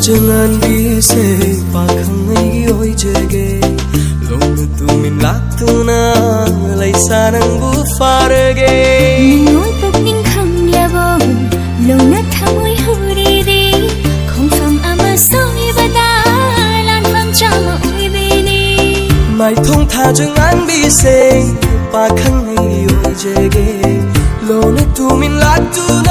Jangan bisa pakangai oi jage Long tumin laktu na Lai sanang bufarage Ningoi pukning khang labo Long na thamoy huri de Khong phang ama soi bada Lan phang chama oi bene Mai thong tha jangan bisa pakangai oi jage Long tumin laktu na